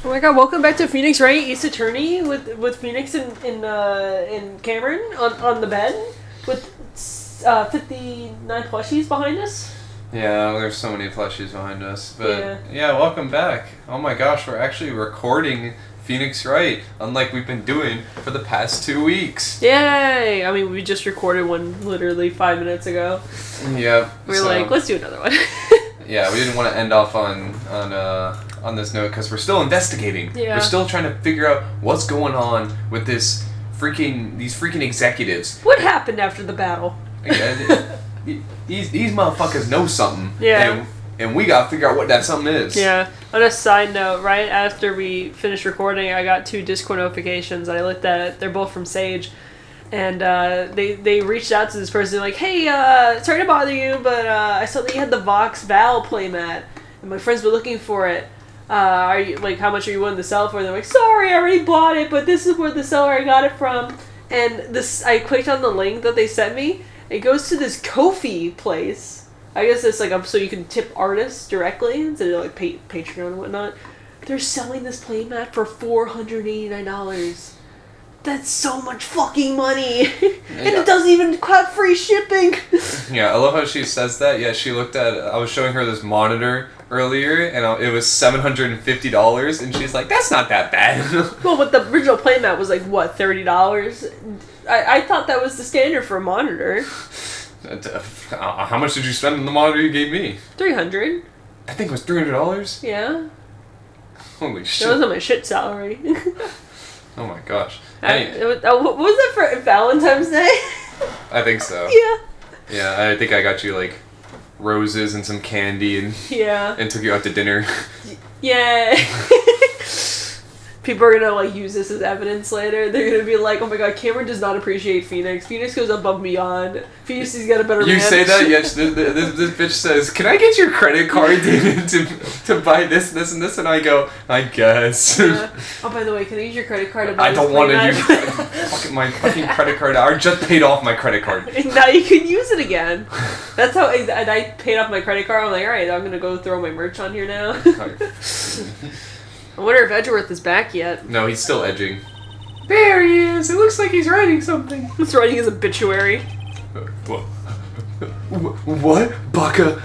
Oh my god, welcome back to Phoenix Wright, East Attorney with Phoenix and Cameron on the bed with 59 plushies behind us. Yeah, there's so many plushies behind us. But yeah, welcome back. Oh my gosh, we're actually recording Phoenix Wright, unlike we've been doing for the past 2 weeks. Yay! I mean, we just recorded one literally 5 minutes ago. Yep. We were like, let's do another one. Yeah, we didn't want to end off on this note because we're still investigating. Yeah. We're still trying to figure out what's going on with these freaking executives. What happened after the battle? Yeah, these motherfuckers know something. Yeah. And we gotta figure out what that something is. Yeah. On a side note, right after we finished recording, I got 2 Discord notifications. I looked at it. They're both from Sage. And they reached out to this person like, hey, sorry to bother you, but I saw that you had the Vox Val playmat, and my friends were looking for it. Are you how much are you willing to sell for? And they're like, sorry, I already bought it, but this is where the seller I got it from. And I clicked on the link that they sent me. It goes to this Ko-fi place. I guess it's so you can tip artists directly instead of Patreon and whatnot. They're selling this playmat for $489. That's so much fucking money! And it doesn't even cut free shipping! Yeah, I love how she says that. Yeah, she looked at... I was showing her this monitor earlier, and it was $750, and she's like, that's not that bad. Well, but the original playmat was what, $30? I thought that was the standard for a monitor. How much did you spend on the monitor you gave me? $300. That thing was $300? Yeah. Holy shit. That was on my shit salary. Oh my gosh. What was that for Valentine's Day? I think so. Yeah. Yeah, I think I got you roses and some candy and took you out to dinner. Yeah. People are gonna use this as evidence later. They're gonna be like, oh my god, Cameron does not appreciate Phoenix. Phoenix goes above and beyond. Phoenix has got a better man. You say that? Yes. This bitch says, can I get your credit card to buy this, and this? And I go, I guess. Yeah. Oh, by the way, can I use your credit card to buy I don't want to use my fucking credit card. I just paid off my credit card. And now you can use it again. That's how I paid off my credit card. I'm like, alright, I'm gonna go throw my merch on here now. I wonder if Edgeworth is back yet. No, he's still edging. There he is. It looks like he's writing something. He's writing his obituary. What? Baka?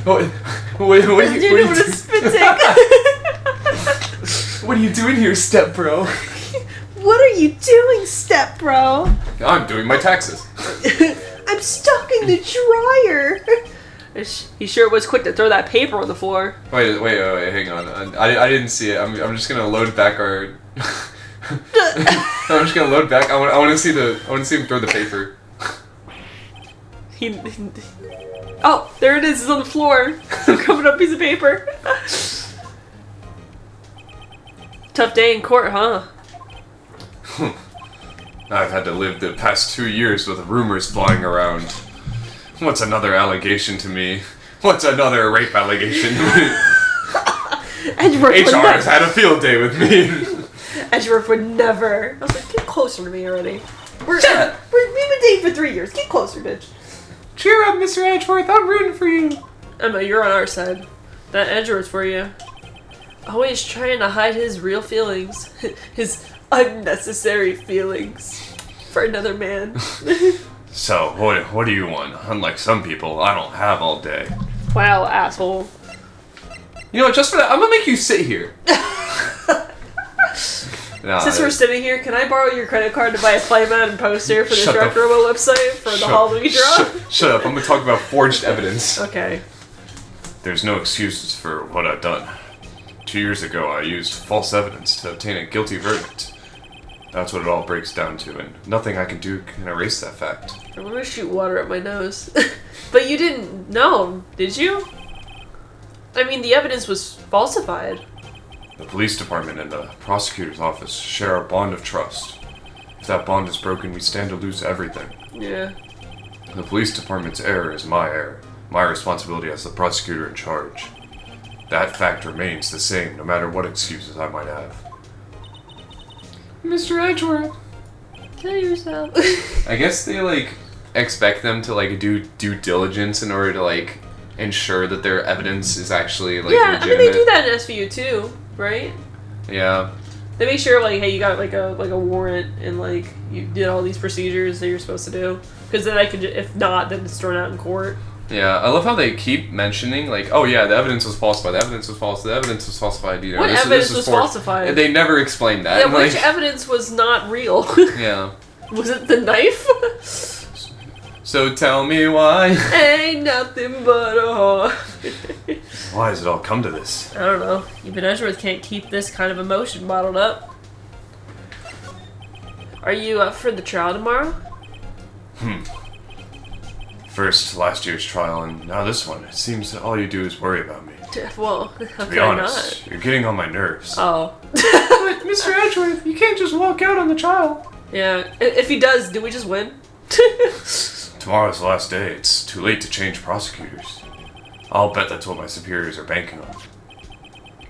What are you doing? What are you doing here, step bro? What are you doing, step bro? I'm doing my taxes. I'm stuck in the dryer. He sure was quick to throw that paper on the floor. Wait, hang on. I didn't see it. I'm just gonna load back our... I'm just gonna load back. I want to see him throw the paper. Oh, there it is. It's on the floor. Covered up piece of paper. Tough day in court, huh? I've had to live the past 2 years with rumors flying around. What's another allegation to me? What's another rape allegation? HR has had a field day with me. Edgeworth would never. I was like, get closer to me already. We've been dating for 3 years. Get closer, bitch. Cheer up, Mr. Edgeworth. I'm rooting for you. Emma, you're on our side. That Edgeworth's for you. Always trying to hide his real feelings. His unnecessary feelings. For another man. So, what do you want? Unlike some people, I don't have all day. Wow, asshole. You know what, just for that, I'm gonna make you sit here. Since we're sitting here, can I borrow your credit card to buy a playmat and poster for the Shrek Robo website for the Halloween draw? Shut up, I'm gonna talk about forged evidence. Okay. There's no excuses for what I've done. 2 years ago, I used false evidence to obtain a guilty verdict. That's what it all breaks down to, and nothing I can do can erase that fact. I want to shoot water at my nose. But you didn't know, did you? I mean, the evidence was falsified. The police department and the prosecutor's office share a bond of trust. If that bond is broken, we stand to lose everything. Yeah. The police department's error is my error. My responsibility as the prosecutor in charge. That fact remains the same, no matter what excuses I might have. Mr. Edgeworth, kill yourself. I guess they expect them to do due diligence in order to ensure that their evidence is actually yeah, legitimate. I mean they do that in SVU too, right? Yeah. They make sure, like, hey, you got like a warrant and like you did all these procedures that you're supposed to do. Because then I could, if not, then it's thrown out in court. Yeah, I love how they keep mentioning, like, oh yeah, the evidence was falsified, the evidence was false, the evidence was falsified, you know. What evidence was falsified? And they never explained that. Yeah, which evidence was not real? Yeah. Was it the knife? So tell me why. Ain't nothing but a whore. Why has it all come to this? I don't know. Even Edgeworth can't keep this kind of emotion bottled up. Are you up for the trial tomorrow? First, last year's trial, and now this one. It seems that all you do is worry about me. Well, how To be honest, you're getting on my nerves. Oh. But, Mr. Edgeworth, you can't just walk out on the trial. Yeah. If he does, do we just win? Tomorrow's the last day. It's too late to change prosecutors. I'll bet that's what my superiors are banking on.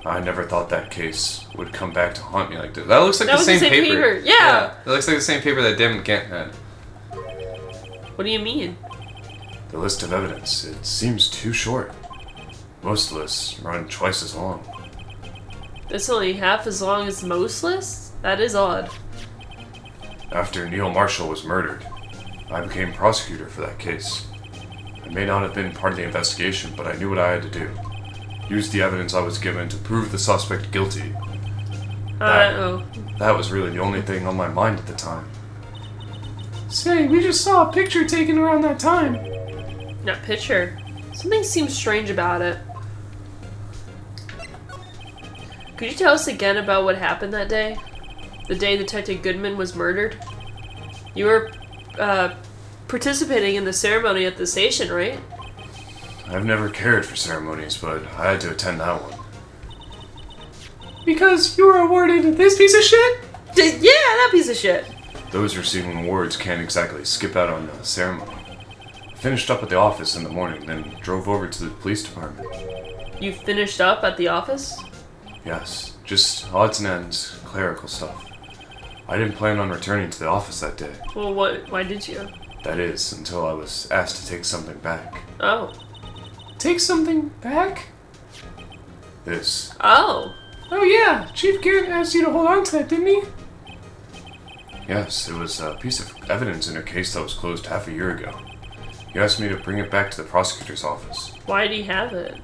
I never thought that case would come back to haunt me like this. That looks like the same paper. Yeah. It looks like the same paper that Dim Gant had. What do you mean? The list of evidence. It seems too short. Most lists run twice as long. It's only half as long as most lists? That is odd. After Neil Marshall was murdered, I became prosecutor for that case. I may not have been part of the investigation, but I knew what I had to do. Use the evidence I was given to prove the suspect guilty. That was really the only thing on my mind at the time. Say, we just saw a picture taken around that time. That picture. Something seems strange about it. Could you tell us again about what happened that day? The day Detective Goodman was murdered? You were, participating in the ceremony at the station, right? I've never cared for ceremonies, but I had to attend that one. Because you were awarded this piece of shit? Yeah, that piece of shit. Those receiving awards can't exactly skip out on the ceremony. I finished up at the office in the morning, then drove over to the police department. You finished up at the office? Yes, just odds and ends, clerical stuff. I didn't plan on returning to the office that day. Well, why did you? That is, until I was asked to take something back. Oh. Take something back? This. Oh. Oh yeah, Chief Garrett asked you to hold on to that, didn't he? Yes, it was a piece of evidence in a case that was closed half a year ago. He asked me to bring it back to the prosecutor's office. Why did he have it?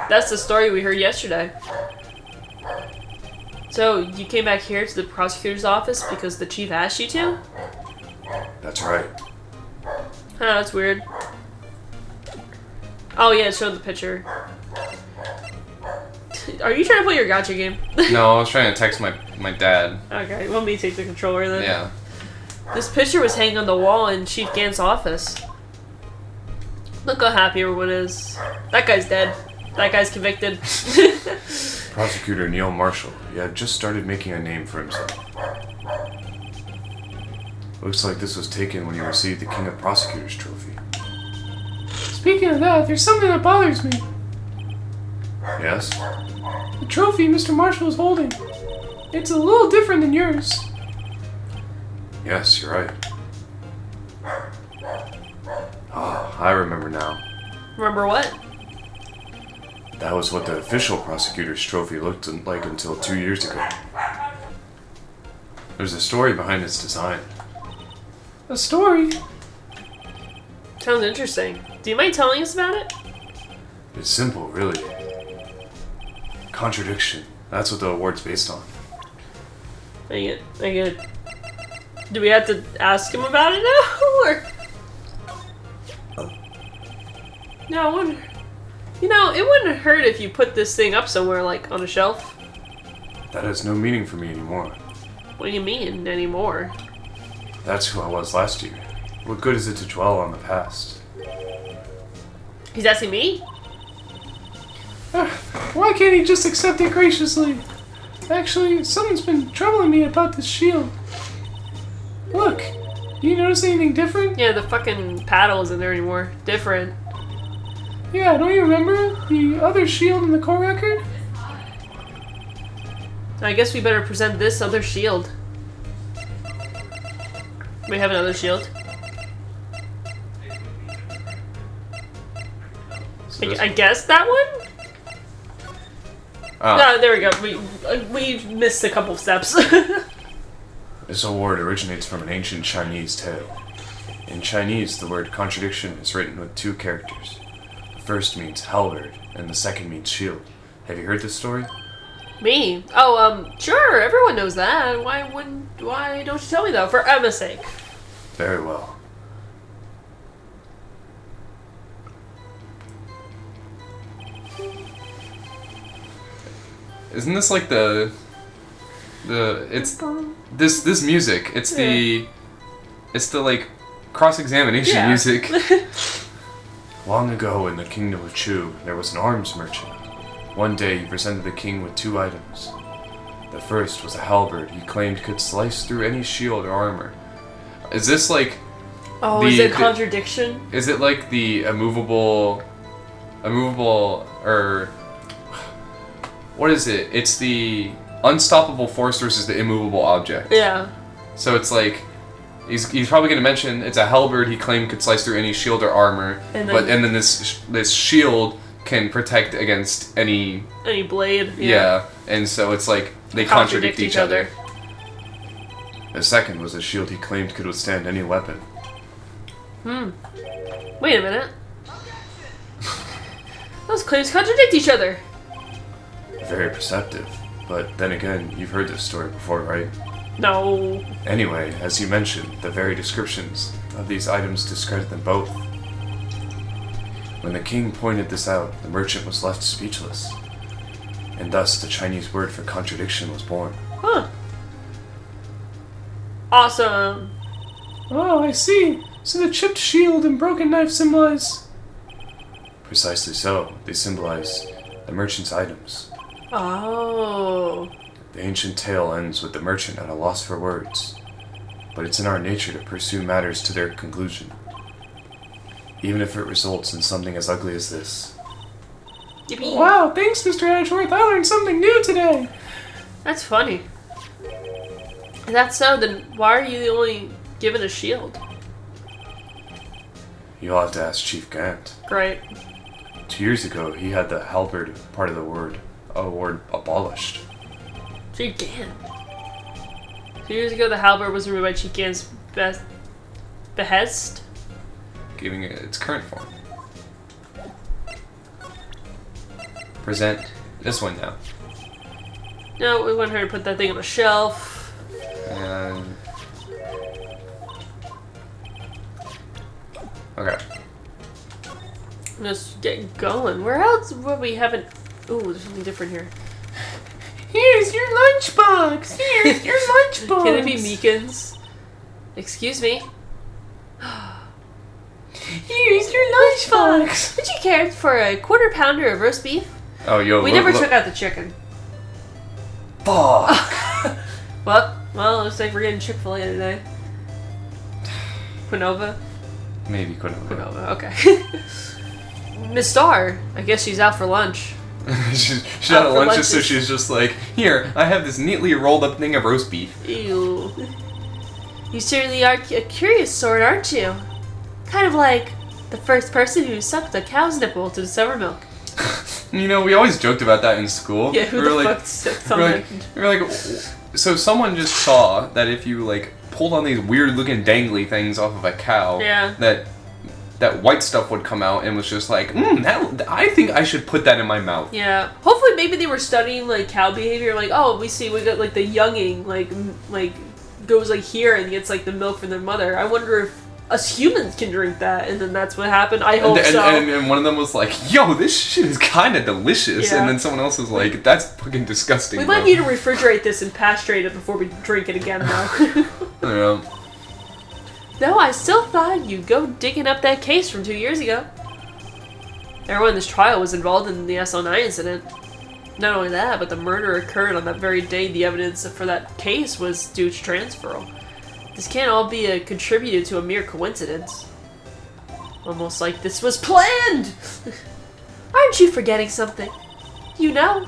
That's the story we heard yesterday. So, you came back here to the prosecutor's office because the chief asked you to? That's right. Huh, that's weird. Oh yeah, it showed the picture. Are you trying to play your gotcha game? No, I was trying to text my dad. Okay, want me to take the controller then? Yeah. This picture was hanging on the wall in Chief Gant's office. Look how happy everyone is. That guy's dead. That guy's convicted. Prosecutor Neil Marshall. He had just started making a name for himself. Looks like this was taken when he received the King of Prosecutors trophy. Speaking of that, there's something that bothers me. Yes? The trophy Mr. Marshall is holding. It's a little different than yours. Yes, you're right. Oh, I remember now. Remember what? That was what the official prosecutor's trophy looked like until 2 years ago. There's a story behind its design. A story? Sounds interesting. Do you mind telling us about it? It's simple, really. Contradiction. That's what the award's based on. I get it. Do we have to ask him about it now? Or... No, I wonder. You know, it wouldn't hurt if you put this thing up somewhere, like, on a shelf. That has no meaning for me anymore. What do you mean, anymore? That's who I was last year. What good is it to dwell on the past? He's asking me? Why can't he just accept it graciously? Actually, something's been troubling me about this shield. Look, do you notice anything different? Yeah, the fucking paddle isn't there anymore. Different. Yeah, don't you remember the other shield in the court record? I guess we better present this other shield. We have another shield. So I guess that one? No, there we go. We missed a couple of steps. This award originates from an ancient Chinese tale. In Chinese, the word contradiction is written with 2 characters. The first means halberd, and the second means shield. Have you heard this story? Me? Oh, sure. Everyone knows that. Why don't you tell me though? For Emma's sake. Very well. Isn't this like it's this music? It's the like cross-examination music. Long ago in the kingdom of Chu, there was an arms merchant. One day he presented the king with 2 items. The first was a halberd he claimed could slice through any shield or armor. Is this like is it contradiction? Is it like the immovable or what is it? It's the unstoppable force versus the immovable object. Yeah. So it's like he's probably going to mention it's a halberd he claimed could slice through any shield or armor, and then this shield can protect against any blade. Yeah, and so it's like they contradict each other. The second was a shield he claimed could withstand any weapon. Wait a minute. Those claims contradict each other. Very perceptive. But then again, you've heard this story before, right? No. Anyway, as you mentioned, the very descriptions of these items discredit them both. When the king pointed this out, the merchant was left speechless. And thus, the Chinese word for contradiction was born. Huh. Awesome. Oh, I see. So the chipped shield and broken knife symbolize... Precisely so. They symbolize the merchant's items. Oh. The ancient tale ends with the merchant at a loss for words. But it's in our nature to pursue matters to their conclusion. Even if it results in something as ugly as this. Yippee. Wow, thanks, Mr. Edgeworth. I learned something new today. That's funny. If that's so, then why are you only given a shield? You'll have to ask Chief Gant. Great. 2 years ago, he had the halberd part of the award abolished. Chief Gant. 2 years ago, the halberd was removed by Chief Gant's behest? Giving it its current form. Present this one now. No, we want her to put that thing on a shelf. And... okay. Let's get going. Where else would we haven't... Ooh, there's something different here. Here's your lunchbox. Here's your lunchbox. Can it be Meekins? Excuse me? Here's your lunchbox. Would you care for a quarter pounder of roast beef? Oh, yo, We never took out the chicken. Fuck! Well, looks like we're getting Chick-fil-A today. Quinova? Maybe Quinova. Okay. Miss Star, I guess she's out for lunch. she's out at lunch, so she's just like, here, I have this neatly rolled up thing of roast beef. Ew. You certainly are a curious sort, aren't you? Kind of like the first person who sucked a cow's nipple to the summer milk. You know, we always joked about that in school. Yeah, who the fuck sucked on that? We were like, so someone just saw that if you, like, pulled on these weird-looking dangly things off of a cow, that white stuff would come out and was just like, I think I should put that in my mouth. Yeah. Hopefully maybe they were studying, like, cow behavior. Like, oh, we got, like, the younging, like, goes, like, here and gets, like, the milk from their mother. I wonder if us humans can drink that, and then that's what happened. I hope so. And one of them was like, yo, this shit is kind of delicious. Yeah. And then someone else was like, that's fucking disgusting. We might need to refrigerate this and pasturate it before we drink it again, though. Yeah. No, I still thought you'd go digging up that case from 2 years ago. Everyone in this trial was involved in the SO9 incident. Not only that, but the murder occurred on that very day the evidence for that case was due to transferal. This can't all be contributed to a mere coincidence. Almost like this was planned! Aren't you forgetting something? You know,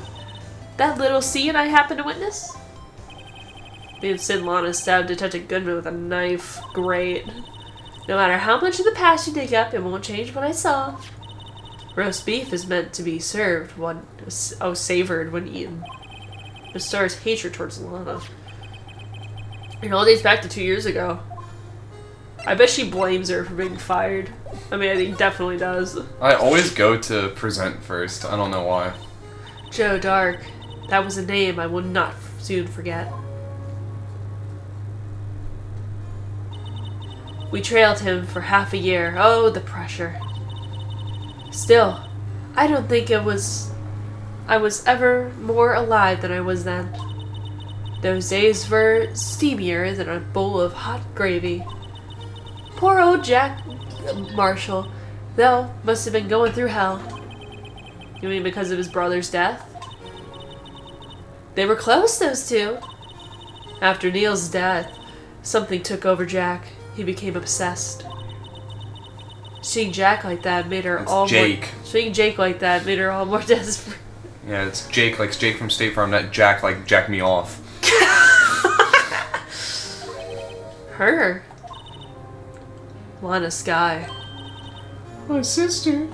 that little scene I happened to witness? Me and Sid Lana stabbed Detective Goodman with a knife. Great. No matter how much of the past you dig up, it won't change what I saw. Roast beef is meant to be served savored when eaten. The star's hatred towards Lana. It all dates back to 2 years ago. I bet she blames her for being fired. I mean, I think definitely does. I always go to present first. I don't know why. Joe Dark. That was a name I will not soon forget. We trailed him for half a year. Oh, the pressure. Still, I don't think I was ever more alive than I was then. Those days were steamier than a bowl of hot gravy. Poor old Jack Marshall, though, must have been going through hell. You mean because of his brother's death? They were close, those two. After Neil's death, something took over Jack. He became obsessed. Seeing Jack like that made her Seeing Jake like that made her all more desperate. Yeah, it's Jake, like Jake from State Farm, not Jack, like Jack Me Off. Her. Lana Skye. My sister.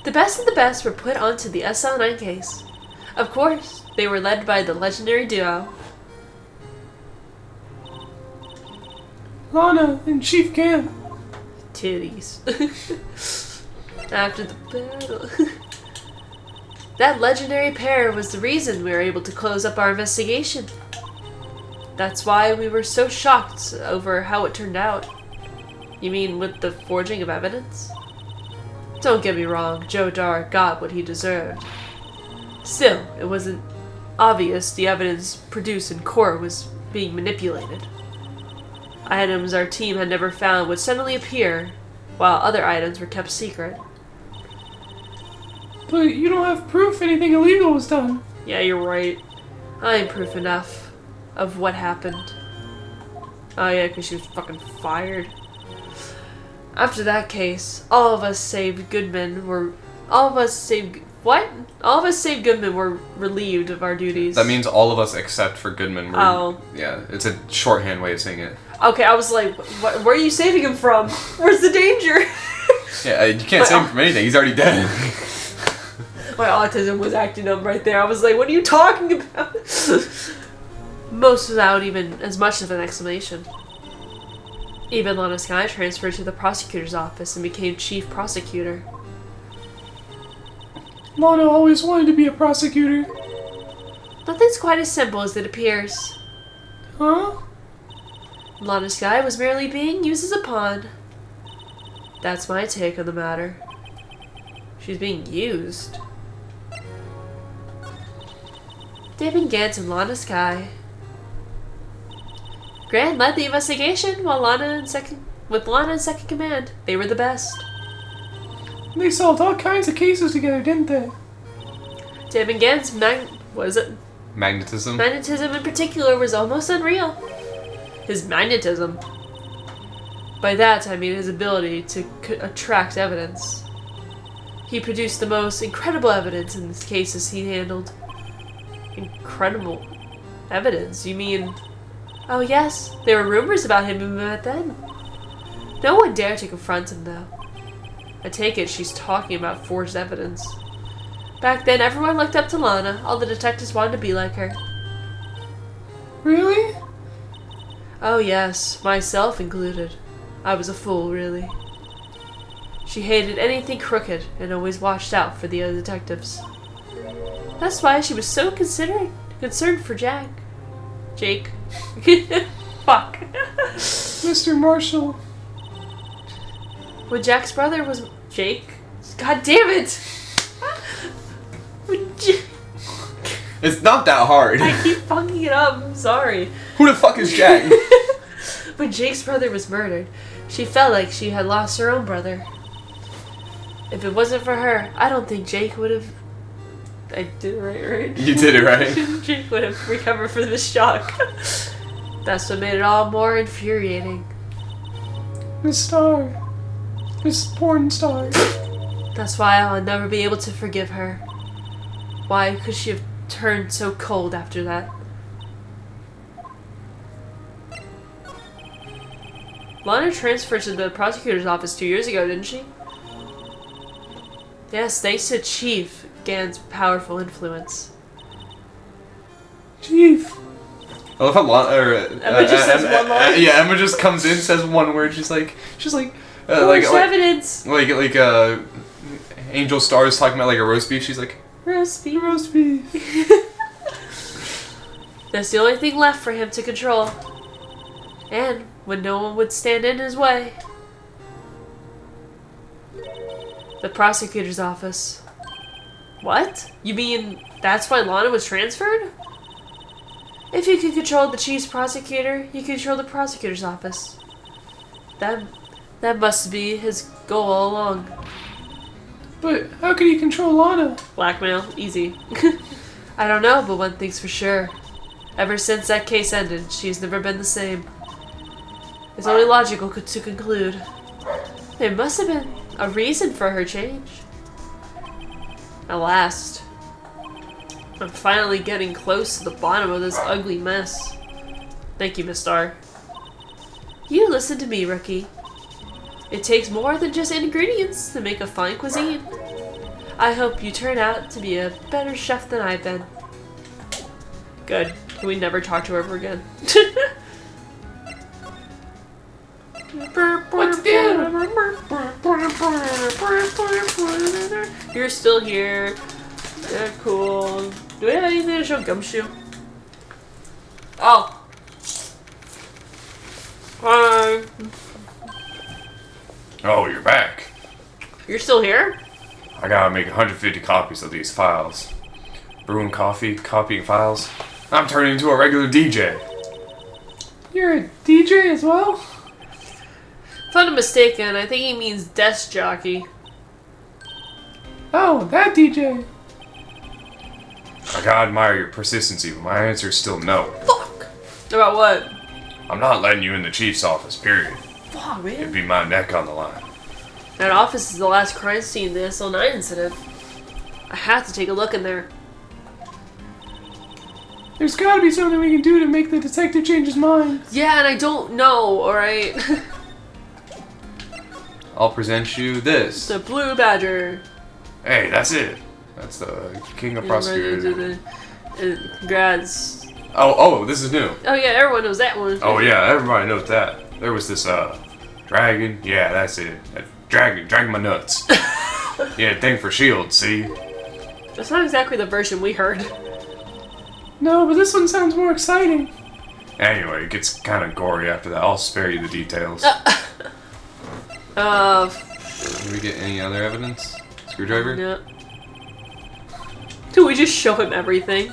The best of the best were put onto the SL9 case. Of course, they were led by the legendary duo. Lana and Chief Cam. Titties. After the battle. That legendary pair was the reason we were able to close up our investigation. That's why we were so shocked over how it turned out. You mean with the forging of evidence? Don't get me wrong, Joe Dar got what he deserved. Still, it wasn't obvious the evidence produced in court was being manipulated. Items our team had never found would suddenly appear, while other items were kept secret. But you don't have proof anything illegal was done. Yeah, you're right. I ain't proof enough of what happened. Oh yeah, because she was fucking fired. After that case, all of us save Goodman were relieved of our duties. That means all of us except for Goodman were... Oh. Yeah, it's a shorthand way of saying it. Okay, I was like, where are you saving him from? Where's the danger? Yeah, you can't save him from anything. He's already dead. My autism was acting up right there. I was like, what are you talking about? Most without even as much of an explanation. Even Lana Skye transferred to the prosecutor's office and became chief prosecutor. Lana always wanted to be a prosecutor. Nothing's quite as simple as it appears. Huh? Lana Skye was merely being used as a pawn. That's my take on the matter. She's being used. David Gantz and Lana Skye. Grant led the investigation while Lana in second command. They were the best. They solved all kinds of cases together, didn't they? David Gantz Magnetism? Magnetism in particular was almost unreal. His magnetism. By that I mean his ability to attract evidence. He produced the most incredible evidence in the cases he handled. Incredible evidence? You mean... Oh yes, there were rumors about him even back then. No one dared to confront him though. I take it she's talking about forged evidence. Back then everyone looked up to Lana. All the detectives wanted to be like her. Really? Oh yes, myself included. I was a fool, really. She hated anything crooked and always watched out for the other detectives. That's why she was so concerned for Jake. Fuck. Mr. Marshall. When Jack's brother was Jake? God damn it! It's not that hard. I keep fucking it up, I'm sorry. Who the fuck is Jack? When Jake's brother was murdered, she felt like she had lost her own brother. If it wasn't for her, I don't think Jake would have... I did it right? You did it right. Jake would have recovered from the shock. That's what made it all more infuriating. Miss Star. Miss Porn Star. That's why I'll never be able to forgive her. Why could she have turned so cold after that? Lana transferred to the prosecutor's office 2 years ago, didn't she? Yes, thanks to Chief, Gan's powerful influence. Chief. I love how Emma just says one line. Yeah, Emma just comes in, says one word. She's like, Evidence. like Angel Star's talking about like a roast beef. She's like, Roast beef. Roast beef. That's the only thing left for him to control. And when no one would stand in his way. The prosecutor's office. What? You mean that's why Lana was transferred? If you could control the chief's prosecutor, you could control the prosecutor's office. That must be his goal all along. But how could he control Lana? Blackmail. Easy. I don't know, but one thing's for sure. Ever since that case ended, she's never been the same. It's only logical to conclude. There must have been a reason for her change. At last. I'm finally getting close to the bottom of this ugly mess. Thank you, Miss Star. You listen to me, rookie. It takes more than just ingredients to make a fine cuisine. I hope you turn out to be a better chef than I've been. Good. Can we never talk to her ever again? What's down? You're still here. Yeah, cool. Do we have anything to show Gumshoe? Oh. Hi. "Oh, you're back. You're still here? I gotta make 150 copies of these files. Brewing coffee, copying files. I'm turning into a regular DJ." You're a DJ as well? If I'm not mistaken, I think he means desk jockey. Oh, that DJ. I gotta admire your persistency, but my answer's still no. Fuck! About what? I'm not letting you in the chief's office, period. Fuck, man. It'd be my neck on the line. That office is the last crime scene of the SL9 incident. I have to take a look in there. There's gotta be something we can do to make the detective change his mind. Yeah, and I don't know, alright? I'll present you this. The Blue Badger. Hey, that's it. That's the king of prosecutors. Congrats. Oh, this is new. Oh yeah, everyone knows that one. Oh yeah, everybody knows that. There was this dragon. Yeah, that's it. That dragon my nuts. Yeah, thing for shield. See? That's not exactly the version we heard. No, but this one sounds more exciting. Anyway, it gets kind of gory after that. I'll spare you the details. Did we get any other evidence? Screwdriver? No. Do we just show him everything?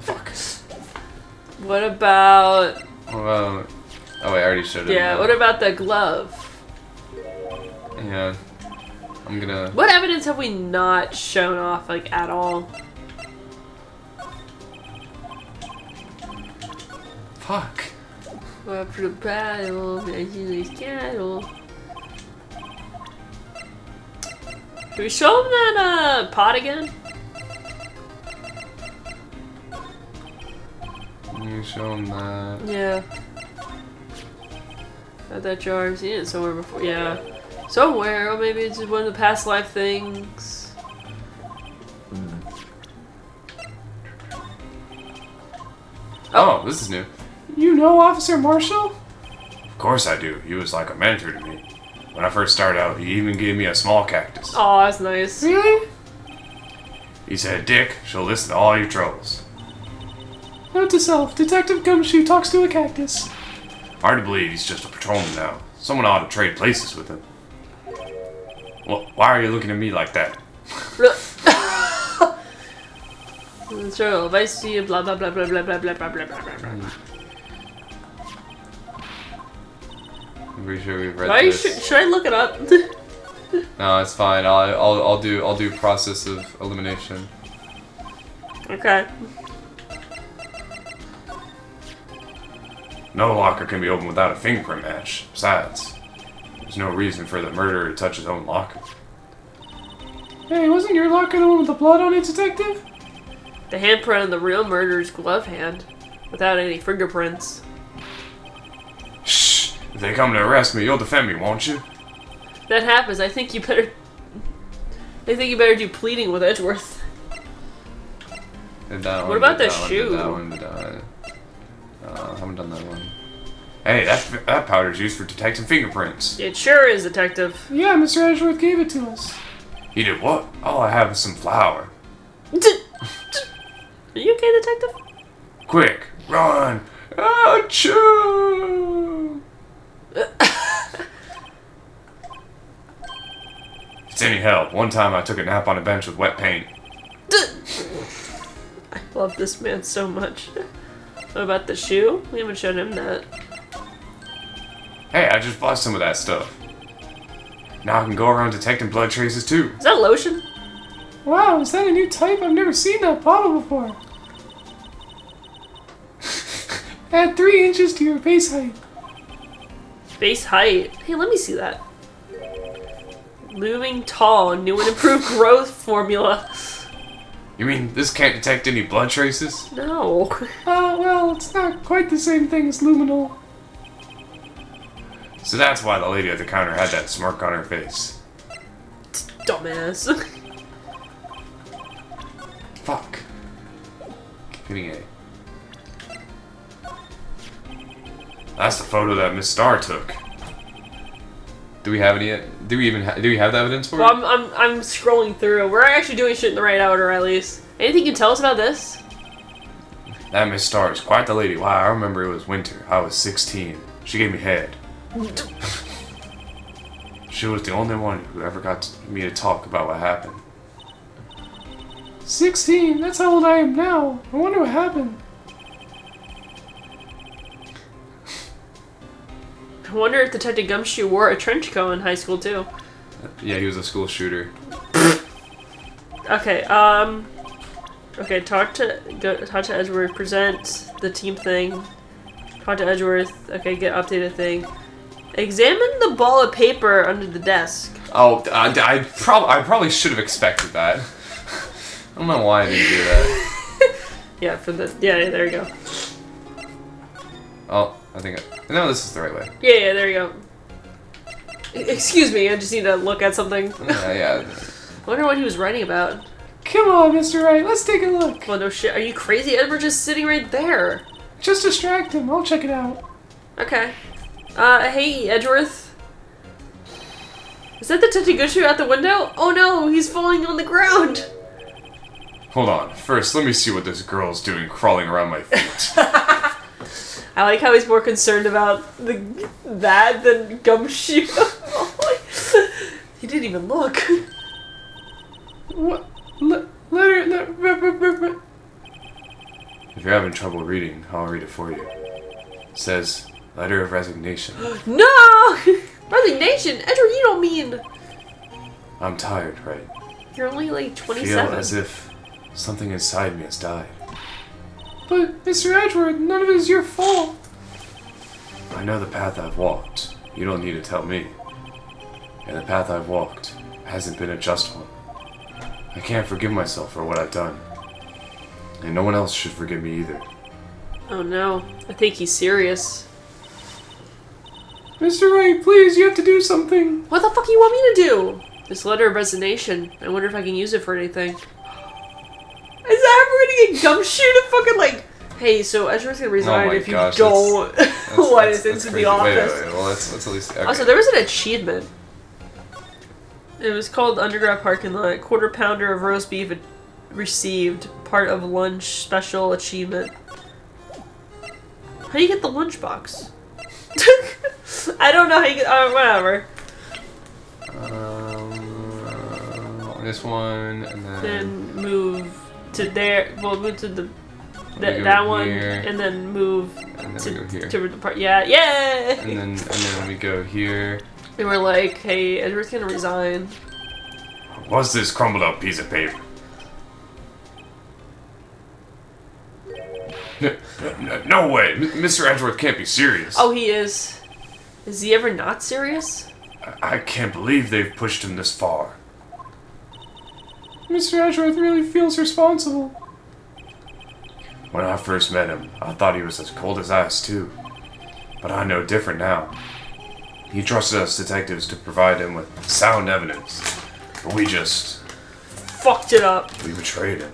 Fuck. What about... Oh wait, I already showed it. Yeah, what about the glove? Yeah. I'm gonna... What evidence have we not shown off, like, at all? Fuck. After the battle, his cattle. Should we show him that, pot again? You show him that. Yeah. Got that jar. I've seen it somewhere before. Yeah. Somewhere. Or maybe it's just one of the past life things. Oh, this is new. You know Officer Marshall? Of course I do. He was like a mentor to me. When I first started out, he even gave me a small cactus. Oh, that's nice. Really? He said, "Dick, she'll listen to all your troubles." Note to self, Detective Gumshoe talks to a cactus. Hard to believe he's just a patrolman now. Someone ought to trade places with him. Well, why are you looking at me like that? So, if I see a blah blah blah blah blah blah blah blah blah blah blah. I'm pretty sure we've read this. Should I look it up? No, it's fine. I'll do process of elimination. Okay. No locker can be opened without a fingerprint match. Besides, there's no reason for the murderer to touch his own locker. Hey, wasn't your locker the one with the blood on it, Detective? The handprint on the real murderer's glove hand, without any fingerprints. Shh! If they come to arrest me, you'll defend me, won't you? If that happens, I think you better I think you better do pleading with Edgeworth. Did that What one, about did the that shoe? One, did that one, haven't done that one. Hey, that powder's used for detecting fingerprints. It sure is, Detective. Yeah, Mr. Edgeworth gave it to us. He did what? All I have is some flour. Are you okay, Detective? Quick, run! Achoo! If it's any help, one time I took a nap on a bench with wet paint. I love this man so much. What about the shoe? We haven't shown him that. Hey, I just bought some of that stuff. Now I can go around detecting blood traces too. Is that lotion? Wow, is that a new type? I've never seen that bottle before. Add 3 inches to your base height. Base height. Hey, let me see that. Looming tall, new and improved growth formula. You mean this can't detect any blood traces? No. Well, it's not quite the same thing as luminol. So that's why the lady at the counter had that smirk on her face. Dumbass. Fuck. Keep hitting A. That's the photo that Miss Starr took. Do we have any? Do we have the evidence for it? Well, I'm scrolling through. We're actually doing shit in the right order, at least. Anything you can tell us about this? That Miss Starr is quite the lady. Wow, I remember it was winter. I was 16. She gave me head. She was the only one who ever got me to talk about what happened. 16? That's how old I am now. I wonder what happened. I wonder if Detective Gumshoe wore a trench coat in high school too. Yeah, he was a school shooter. Okay, okay, talk to Edgeworth, present the team thing. Talk to Edgeworth, okay, get updated thing. Examine the ball of paper under the desk. Oh, I probably should have expected that. I don't know why I didn't do that. Yeah, there you go. Oh, I think no, this is the right way. Yeah, there you go. Excuse me, I just need to look at something. Yeah. I wonder what he was writing about. Come on, Mr. Wright, let's take a look. Well, no shit. Are you crazy? Edward's just sitting right there. Just distract him. I'll check it out. Okay. Hey, Edgeworth. Is that Detective Gumshoe out the window? Oh no, he's falling on the ground. Hold on. First, let me see what this girl's doing crawling around my feet. I like how he's more concerned about that than Gumshoe. He didn't even look. What? Letter. If you're having trouble reading, I'll read it for you. It says, letter of resignation. No! Resignation? Edward, you don't mean... I'm tired, right? You're only like Feel 27. as if something inside me has died. But, Mr. Edgeworth, none of it is your fault. I know the path I've walked. You don't need to tell me. And the path I've walked hasn't been a just one. I can't forgive myself for what I've done. And no one else should forgive me either. Oh no, I think he's serious. Mr. Wright, please, you have to do something. What the fuck do you want me to do? This letter of resignation. I wonder if I can use it for anything. Is that how we're gonna get Gumshoe to fucking like... Hey, so Edgeworth's gonna resign if you don't let us into the office. Wait, well, let's at least... Okay. Also, there was an achievement. It was called Underground Parking Lot. Quarter pounder of roast beef received. Part of lunch special achievement. How do you get the lunchbox? I don't know how you get... whatever. This one, and Then move to there. Well, move to the... go that one. here. And then move and then we go here. to the part... Yeah, yay! And then we go here. And we're like, hey, Edward's gonna resign. What's this crumbled up piece of paper? No way! Mr. Edgeworth can't be serious. Oh, he is. Is he ever not serious? I can't believe they've pushed him this far. Mr. Edgeworth really feels responsible. When I first met him, I thought he was as cold as ice, too. But I know different now. He trusted us detectives to provide him with sound evidence. But we just fucked it up. We betrayed him.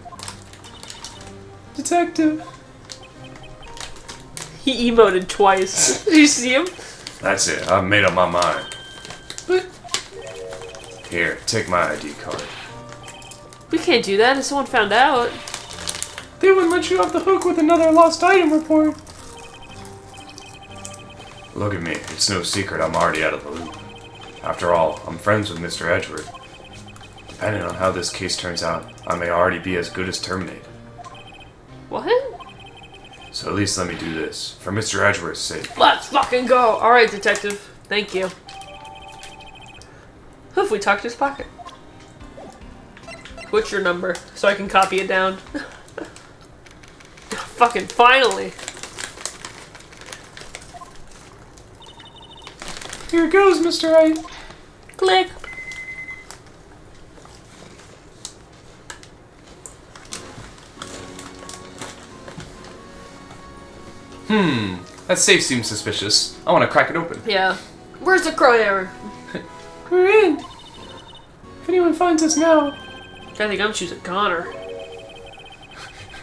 Detective. He emoted twice. Did you see him? That's it. I've made up my mind. But Here, take my ID card. We can't do that if someone found out. they wouldn't let you off the hook with another lost item report. Look at me. It's no secret I'm already out of the loop. After all, I'm friends with Mr. Edgeworth. Depending on how this case turns out, I may already be as good as terminated. What? So at least let me do this, for Mr. Edgeworth's sake. Let's fucking go! Alright, detective. Thank you. Who if we talk to his pocket? What's your number? So I can copy it down. Fucking finally! Here goes, Mr. Wright. Click! That safe seems suspicious. I want to crack it open. Yeah. Where's the crowhammer? We're in. If anyone finds us now, I think I'm choosing Connor.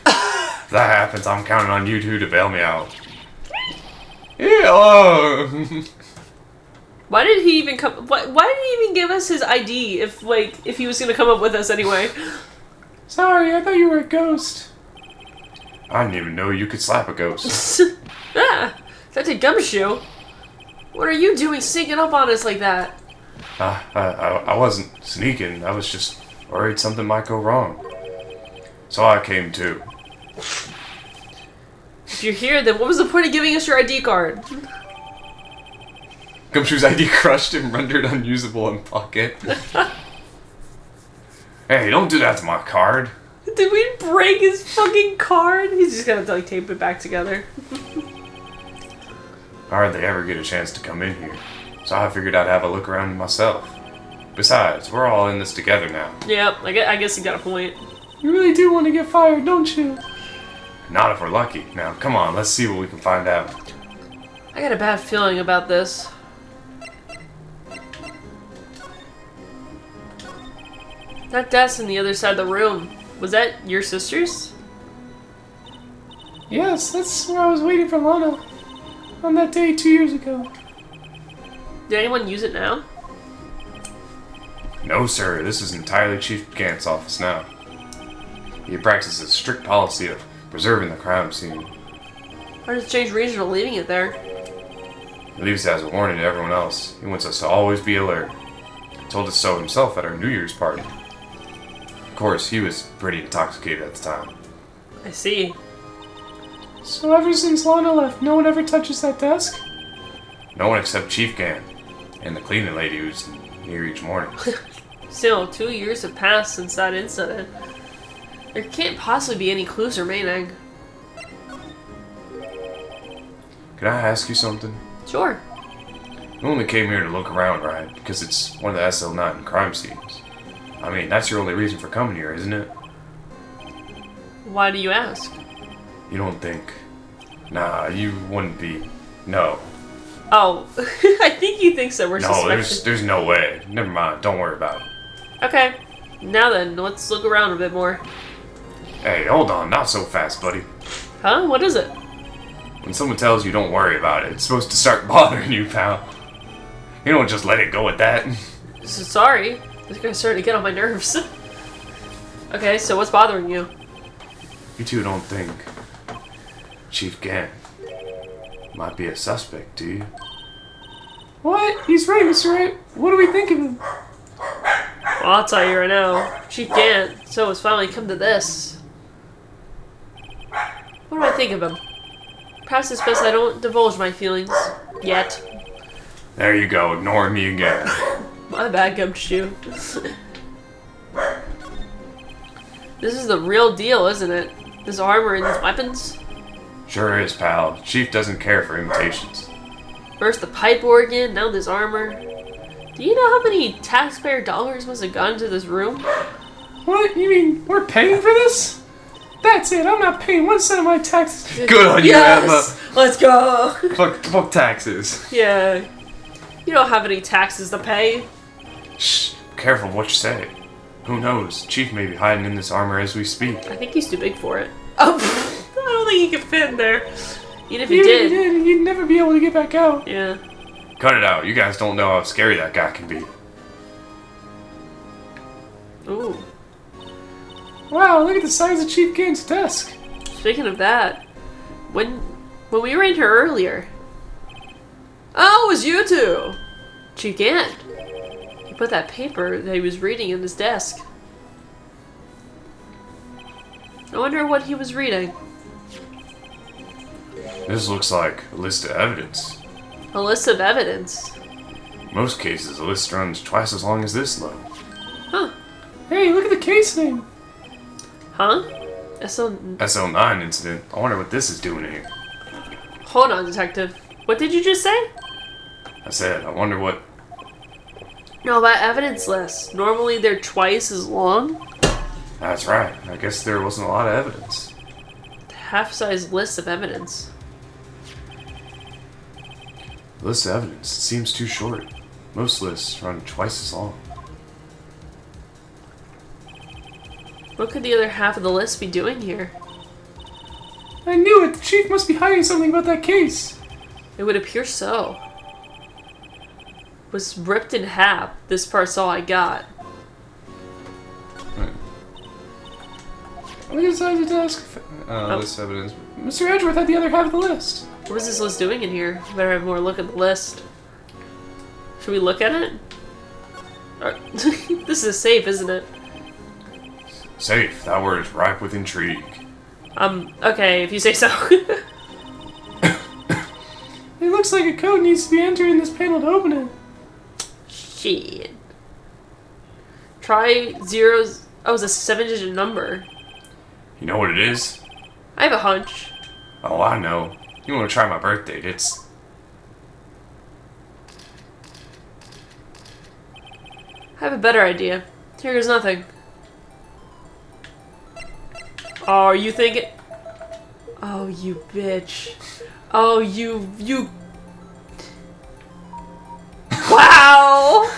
If that happens, I'm counting on you two to bail me out. Yeah, hello! Why did he even come? Why did he even give us his ID if he was gonna come up with us anyway? sorry, I thought you were a ghost. I didn't even know you could slap a ghost. Ah, that's a gumshoe. What are you doing sneaking up on us like that? I wasn't sneaking. I was just worried something might go wrong. So I came too. If you're here, then what was the point of giving us your ID card? Gumshoe's ID crushed and rendered unusable in pocket. Hey, don't do that to my card. Did we break his fucking card? He's just gonna like tape it back together. I hardly ever get a chance to come in here, so I figured I'd have a look around myself. Besides, we're all in this together now. Yep, I guess you got a point. You really do want to get fired, don't you? Not if we're lucky. Now, come on, let's see what we can find out. I got a bad feeling about this. That desk on the other side of the room, was that your sister's? Yes, that's where I was waiting for Lana. On that day 2 years ago. Did anyone use it now? No, sir, this is entirely Chief Gant's office now. He practices a strict policy of preserving the crime scene. Why does change reason for leaving it there? He leaves it as a warning to everyone else. He wants us to always be alert. He told us so himself at our New Year's party. Of course, he was pretty intoxicated at the time. I see. So ever since Lana left, no one ever touches that desk? No one except Chief Gant and the cleaning lady who's here each morning. Still, 2 years have passed since that incident. There can't possibly be any clues remaining. Can I ask you something? Sure. You only came here to look around, right? Because it's one of the SL9 crime scenes. I mean, that's your only reason for coming here, isn't it? Why do you ask? You don't think... Nah, you wouldn't be... No. Oh, I think you think so. We're No, suspected. there's no way. Never mind, don't worry about it. Okay. Now then, let's look around a bit more. Hey, hold on, not so fast, buddy. Huh? What is it? When someone tells you don't worry about it, it's supposed to start bothering you, pal. You don't just let it go at that. Sorry. This guy's starting to get on my nerves. Okay, so what's bothering you? You two don't think Chief Gant might be a suspect, do you? What? He's right, Mr. Wright. What do we think of him? Well, I'll tell you right now. Chief Gant, so it's finally come to this. What do I think of him? Perhaps it's best I don't divulge my feelings. Yet. There you go, ignoring me again. My bad, Gumshoe. This is the real deal, isn't it? This armor and these weapons? Sure is, pal. Chief doesn't care for imitations. First the pipe organ, now this armor. Do you know how many taxpayer dollars must have gone into this room? What? You mean we're paying for this? That's it. I'm not paying 1 cent of my taxes. Good on you, Yes! Let's go! Fuck taxes. Yeah. You don't have any taxes to pay. Shh, careful what you say. Who knows? Chief may be hiding in this armor as we speak. I think he's too big for it. Oh, I don't think he could fit in there. Even if he Even did. if he did, he'd never be able to get back out. Yeah. Cut it out. You guys don't know how scary that guy can be. Ooh. Wow, look at the size of Chief Gant's desk. Speaking of that, when we were in here earlier. Oh, it was you two! Chief Gant. He put that paper that he was reading in his desk. I wonder what he was reading. This looks like a list of evidence. A list of evidence. In most cases, the list runs twice as long as this low. Huh. Hey, look at the case name. Huh? SO... SL9 incident. I wonder what this is doing here. Hold on, detective. What did you just say? I said, I wonder what... No, that evidence list. Normally they're twice as long. That's right. I guess there wasn't a lot of evidence. Half-size list of evidence. The list of evidence seems too short. Most lists run twice as long. What could the other half of the list be doing here? I knew it. The Chief must be hiding something about that case. It would appear so. It was ripped in half. This part's all I got. Look at the size of the desk. List of evidence. Mr. Edgeworth had the other half of the list. What is this list doing in here? Better have more look at the list. Should we look at it? This is safe, isn't it? Safe. That word is ripe with intrigue. Okay, if you say so. It looks like a code needs to be entered in this panel to open it. Shit. Try zeros. Oh, it's a 7-digit number. You know what it is? I have a hunch. Oh, I know. You want to try my birth date? It's... I have a better idea. Here goes nothing. Oh, you think it? Oh, you bitch. Oh, you... Wow!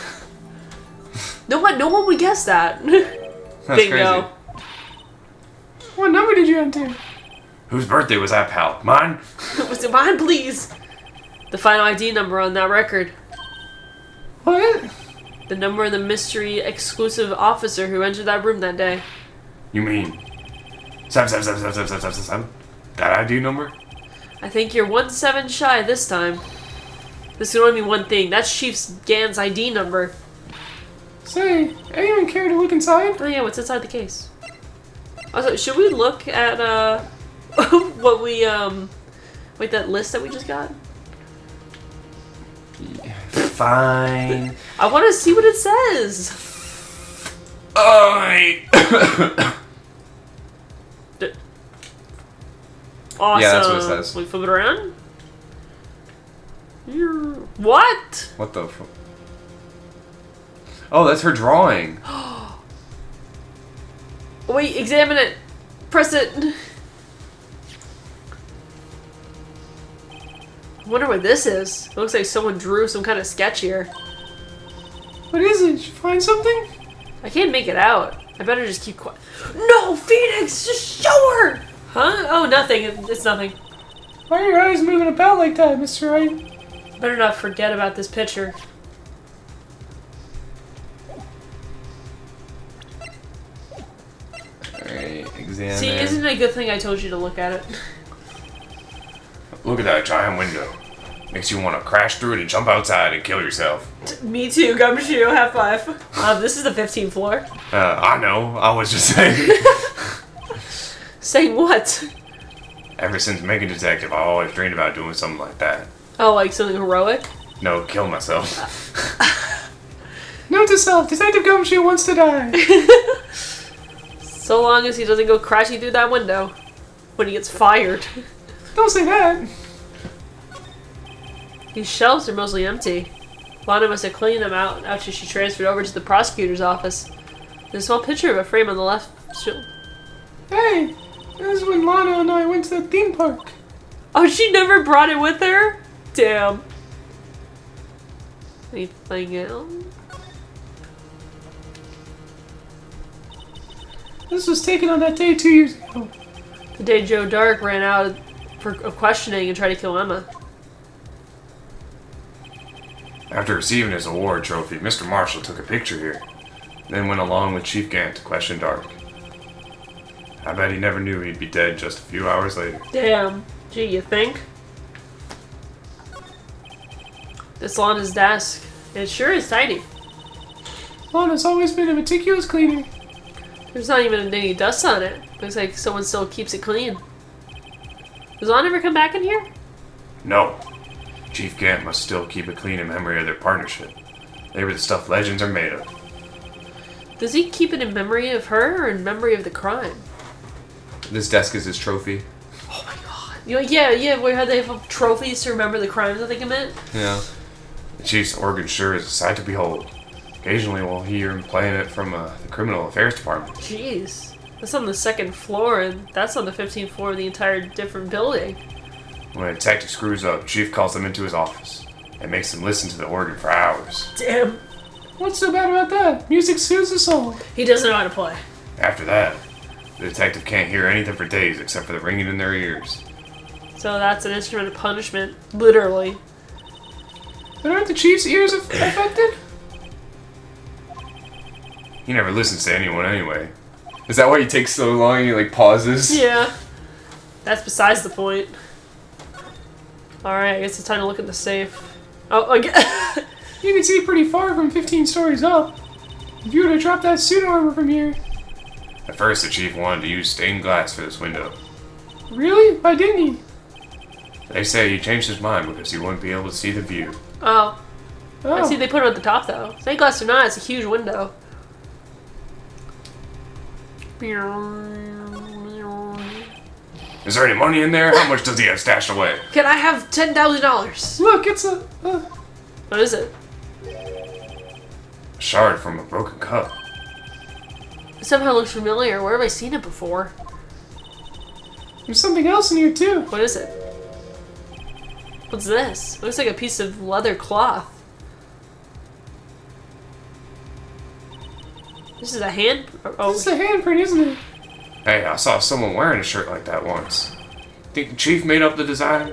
No one would guess that. That's Bingo. crazy. What number did you enter? Whose birthday was that, pal? Mine? Was it mine, please? The final ID number on that record. What? The number of the mystery exclusive officer who entered that room that day. You mean... 7777777? That ID number? I think you're 1-7 shy this time. This can only mean one thing. That's Chief Gant's ID number. Say, anyone care to look inside? Oh yeah, what's inside the case? Also, should we look at, what we, wait, that list that we just got? Fine. I want to see what it says. Awesome. Yeah, that's what it says. We flip it around? What? What the fuck? Oh, that's her drawing. Wait, examine it. Press it. I wonder what this is. It looks like someone drew some kind of sketch here. What is it? Did you find something? I can't make it out. I better just keep quiet. No, Phoenix! Just show her! Huh? Oh, nothing. It's nothing. Why are your eyes moving about like that, Mr. Wright? Better not forget about this picture. Alright, examine. See, isn't it a good thing I told you to look at it? Look at that giant window. Makes you want to crash through it and jump outside and kill yourself. Me too, Gumshoe. High five. This is the 15th floor. I know. I was just saying. Saying what? Ever since making detective, I always dreamed about doing something like that. Oh, like something heroic? No, kill myself. Note to self, Detective Gumshoe wants to die. So long as he doesn't go crashing through that window when he gets fired. Don't say that. These shelves are mostly empty. Lana must have cleaned them out after she transferred over to the prosecutor's office. There's a small picture of a frame on the left shelf. Hey, this is when Lana and I went to the theme park. Oh, she never brought it with her? Damn. Anything else? This was taken on that day 2 years ago. The day Joe Dark ran out of questioning and tried to kill Emma. After receiving his award trophy, Mr. Marshall took a picture here, then went along with Chief Gant to question Dark. I bet he never knew he'd be dead just a few hours later. Damn. Gee, you think? It's on his desk. It sure is tidy. Lon has always been a meticulous cleaner. There's not even any dust on it. Looks like someone still keeps it clean. Does Lon ever come back in here? No. Chief Gant must still keep it clean in memory of their partnership. They were the stuff legends are made of. Does he keep it in memory of her or in memory of the crime? This desk is his trophy. Oh my god. Yeah, where they have trophies to remember the crimes, I think it meant. Yeah. The Chief's organ sure is a sight to behold. Occasionally we'll hear him playing it from the Criminal Affairs Department. Jeez. That's on the 2nd floor, and that's on the 15th floor of the entire different building. When a detective screws up, Chief calls them into his office and makes them listen to the organ for hours. Damn. What's so bad about that? Music soothes us all. He doesn't know how to play. After that, the detective can't hear anything for days except for the ringing in their ears. So that's an instrument of punishment, literally. But aren't the Chief's ears affected? He never listens to anyone anyway. Is that why he takes so long and he like pauses? Yeah. That's besides the point. Alright, I guess it's time to look at the safe. Oh, again. You can see pretty far from 15 stories up. If you were to drop that suit armor from here. At first, the Chief wanted to use stained glass for this window. Really? Why didn't he? They say he changed his mind because he wouldn't be able to see the view. Oh. Oh. I see they put it at the top, though. Stained glass or not, it's a huge window. Is there any money in there? How much does he have stashed away? Can I have $10,000? Look, it's a... What is it? A shard from a broken cup. It somehow looks familiar. Where have I seen it before? There's something else in here, too. What is it? What's this? It looks like a piece of leather cloth. This is a hand... Oh, This is a handprint, isn't it? Hey, I saw someone wearing a shirt like that once. Think the Chief made up the design?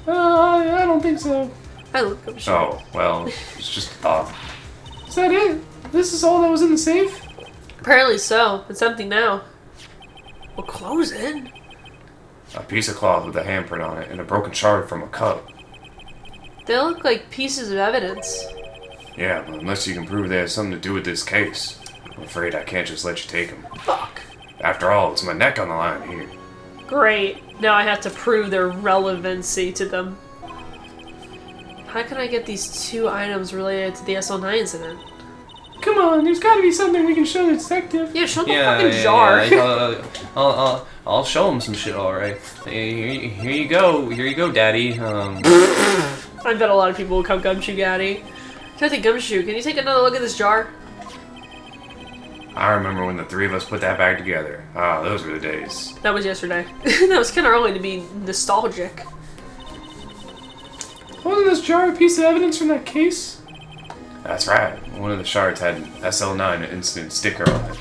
I don't think so. I look up shit. Oh, well, it's just a thought. Is that it? This is all that was in the safe? Apparently so. It's empty now. Well, close it. A piece of cloth with a handprint on it and a broken shard from a cup. They look like pieces of evidence. Yeah, but unless you can prove they have something to do with this case, I'm afraid I can't just let you take them. Fuck. After all, it's my neck on the line here. Great. Now I have to prove their relevancy to them. How can I get these 2 items related to the SL9 incident? Come on, there's gotta be something we can show the detective. Yeah, show the fucking jar. I'll show him some shit, alright. Here you go, Daddy. I bet a lot of people will come Gumshoe Gaddy. Detective Gumshoe, can you take another look at this jar? I remember when the 3 of us put that bag together. Ah, those were the days. That was yesterday. That was kind of early to be nostalgic. Wasn't this jar a piece of evidence from that case? That's right. One of the shards had an SL9 incident sticker on it.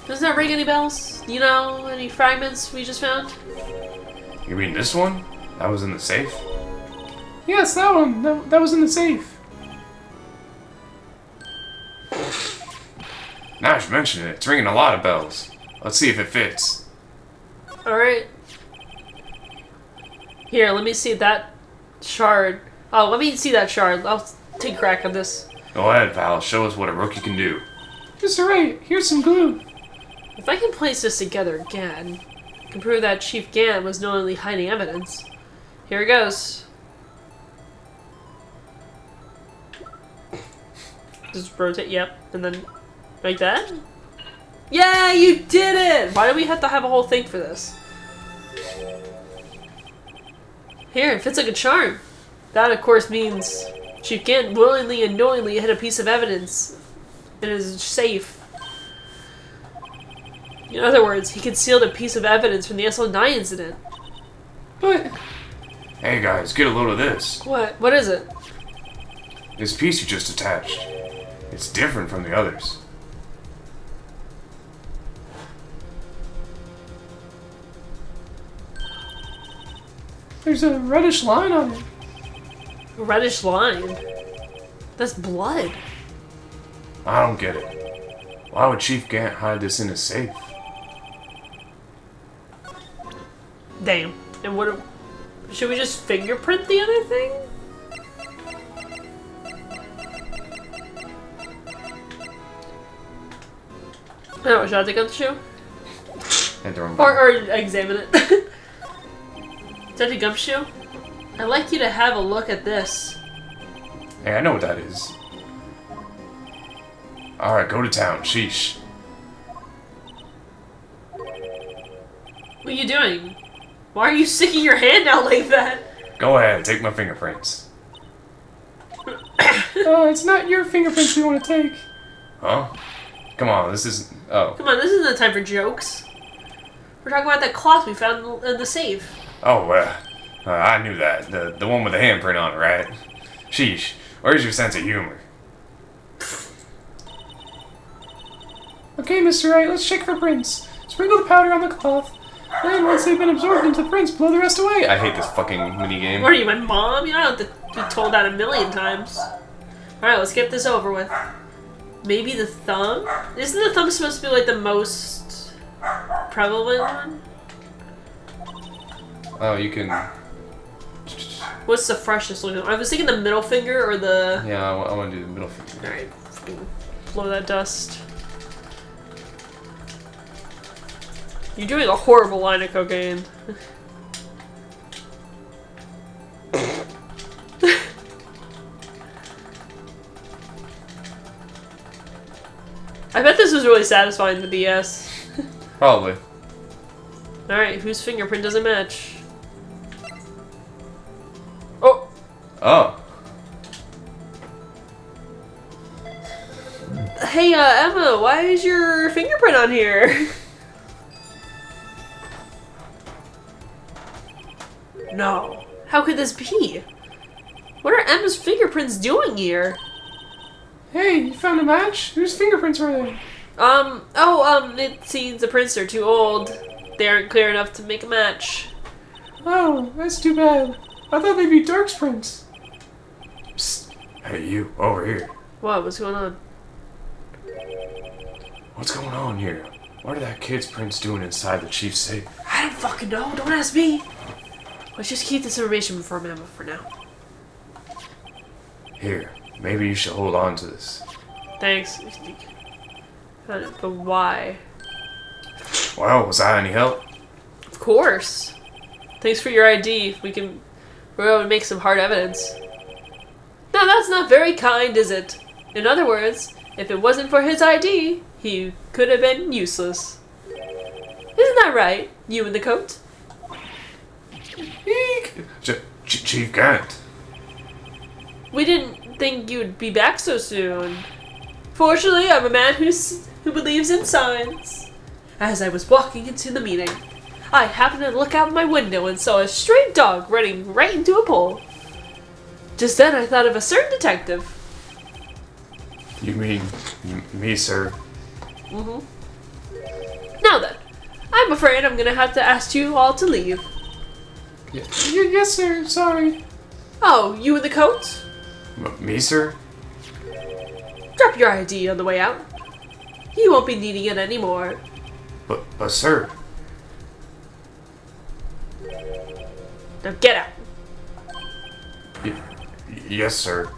Doesn't that ring any bells? You know, any fragments we just found? You mean this one? That was in the safe? Yes, that one. That was in the safe. Now that you mention it, it's ringing a lot of bells. Let's see if it fits. Alright. Here, let me see that shard. Oh, let me see that shard. I'll take a crack at this. Go ahead, pal. Show us what a rookie can do. Mr. Wright, here's some glue. If I can place this together again, I can prove that Chief Gant was knowingly hiding evidence. Here it goes. Just rotate, yep, and then like that? Yeah, you did it! Why do we have to have a whole thing for this? Here, it fits like a charm. That, of course, means Chief Gant willingly and knowingly hid a piece of evidence in his safe. In other words, he concealed a piece of evidence from the SL9 incident. But Hey guys, get a load of this. What? What is it? This piece you just attached. It's different from the others. There's a reddish line on it. Reddish line? That's blood. I don't get it. Why would Chief Gant hide this in his safe? Damn. And what... Should we just fingerprint the other thing? Oh, should I take out the shoe? Or examine it. Is that a gumshoe? I'd like you to have a look at this. Hey, I know what that is. Alright, go to town. Sheesh. What are you doing? Why are you sticking your hand out like that? Go ahead, take my fingerprints. It's not your fingerprints we want to take. Huh? Come on, this is... Oh. Come on, this isn't the time for jokes. We're talking about that cloth we found in the safe. Oh, I knew that. The one with the handprint on it, right? Sheesh. Where's your sense of humor? Okay, Mr. Wright, let's check for prints. Sprinkle the powder on the cloth. Then, once they've been absorbed into the prints, blow the rest away. I hate this fucking minigame. What are you, my mom? You don't have to be told that a million times. Alright, let's get this over with. Maybe the thumb? Isn't the thumb supposed to be like the most prevalent one? Oh, you can... What's the freshest looking? I was thinking the middle finger or the... Yeah, I want to do the middle finger. Alright, blow that dust. You're doing a horrible line of cocaine. I bet this was really satisfying, the DS. Probably. Alright, whose fingerprint doesn't match? Oh! Oh. Hey, Emma, why is your fingerprint on here? No. How could this be? What are Emma's fingerprints doing here? Hey, you found a match? Whose fingerprints are they? It seems the prints are too old. They aren't clear enough to make a match. Oh, that's too bad. I thought they'd be Dark's prints. Psst. Hey, you, over here. What? What's going on? What's going on here? What are that kid's prints doing inside the chief's safe? I don't fucking know. Don't ask me. Let's just keep this information from Emma for now. Here, maybe you should hold on to this. Thanks. But why? Well, was I any help? Of course. Thanks for your ID. We're able to make some hard evidence. Now that's not very kind, is it? In other words, if it wasn't for his ID, he could have been useless. Isn't that right, you in the coat? Eek! Chief Gant. We didn't think you'd be back so soon. Fortunately, I'm a man who believes in signs. As I was walking into the meeting, I happened to look out my window and saw a stray dog running right into a pole. Just then, I thought of a certain detective. You mean me, sir? Mm-hmm. Now then, I'm afraid I'm gonna have to ask you all to leave. Yes, sir. Sorry. Oh, you in the coat? Me, sir? Drop your ID on the way out. You won't be needing it anymore. But sir. Now get out. Yes, sir.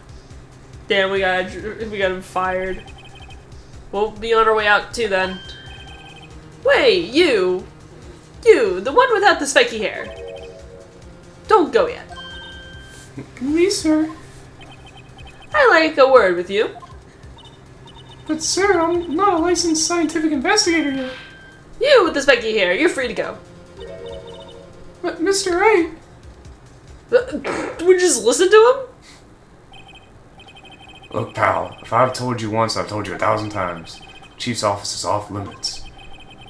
Damn, we got him fired. We'll be on our way out too then. Wait, you, the one without the spiky hair. Don't go yet. Me, sir. I like a word with you. But sir, I'm not a licensed scientific investigator yet. You with the spiky hair, you're free to go. But Mr. Wright. Would you just listen to him? Look, pal, if I've told you once, I've told you 1,000 times. Chief's office is off limits.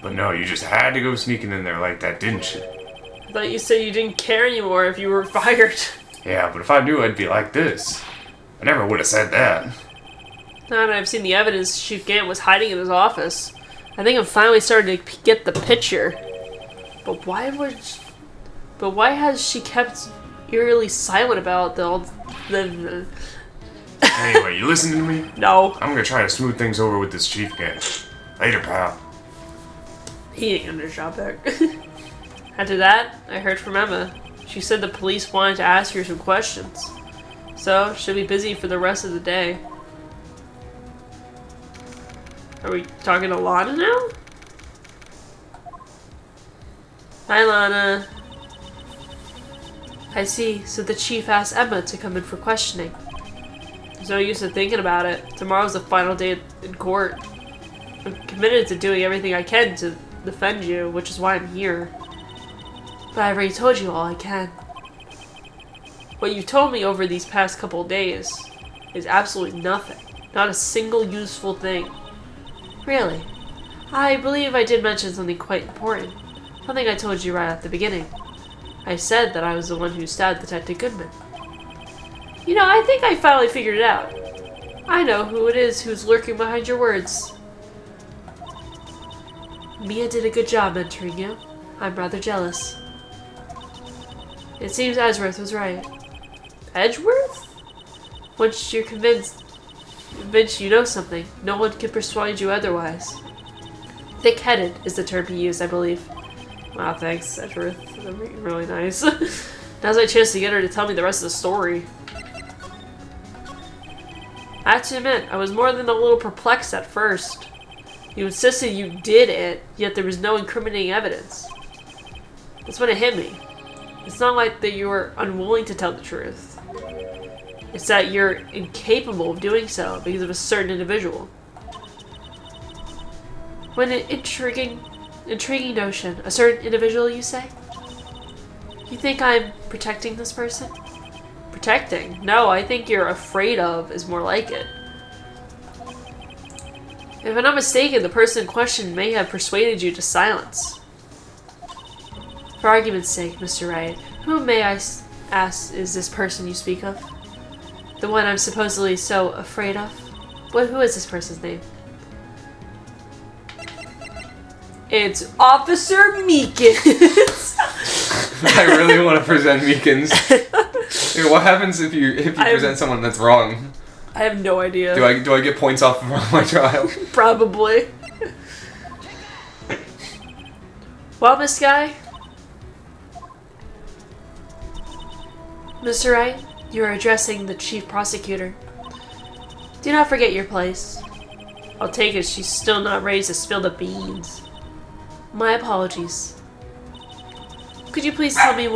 But no, you just had to go sneaking in there like that, didn't you? I thought you said you didn't care anymore if you were fired. Yeah, but if I knew I'd be like this, I never would have said that. Now that I've seen the evidence Chief Gant was hiding in his office, I think I'm finally starting to get the picture. But But why has she kept eerily silent about the Anyway, you listening to me? No. I'm gonna try to smooth things over with this chief again. Later, pal. He ain't gonna drop back. After that, I heard from Emma. She said the police wanted to ask her some questions. So, she'll be busy for the rest of the day. Are we talking to Lana now? Hi, Lana. I see. So the chief asked Emma to come in for questioning. There's no use in thinking about it. Tomorrow's the final day in court. I'm committed to doing everything I can to defend you, which is why I'm here. But I've already told you all I can. What you've told me over these past couple of days is absolutely nothing. Not a single useful thing. Really? I believe I did mention something quite important. Something I told you right at the beginning. I said that I was the one who stabbed Detective Goodman. You know, I think I finally figured it out. I know who it is who's lurking behind your words. Mia did a good job mentoring you. I'm rather jealous. It seems Edgeworth was right. Edgeworth? Once you're convinced you know something, no one can persuade you otherwise. Thick-headed is the term he used, I believe. Wow, thanks, Edgeworth. That'd be really nice. Now's my chance to get her to tell me the rest of the story. I have to admit, I was more than a little perplexed at first. You insisted you did it, yet there was no incriminating evidence. That's when it hit me. It's not like that you were unwilling to tell the truth. It's that you're incapable of doing so because of a certain individual. When an intriguing notion. A certain individual, you say? You think I'm protecting this person? Protecting? No, I think you're afraid of is more like it. If I'm not mistaken, the person in question may have persuaded you to silence. For argument's sake, Mr. Wright, who may I ask is this person you speak of? The one I'm supposedly so afraid of? Who is this person's name? It's Officer Meekins. I really want to present Meekins. Hey, what happens if you present someone that's wrong? I have no idea. Do I get points off of my trial? Probably. Well, Miss Guy, Mr. Wright, you are addressing the chief prosecutor. Do not forget your place. I'll take it she's still not ready to spill the beans. My apologies. Could you please tell me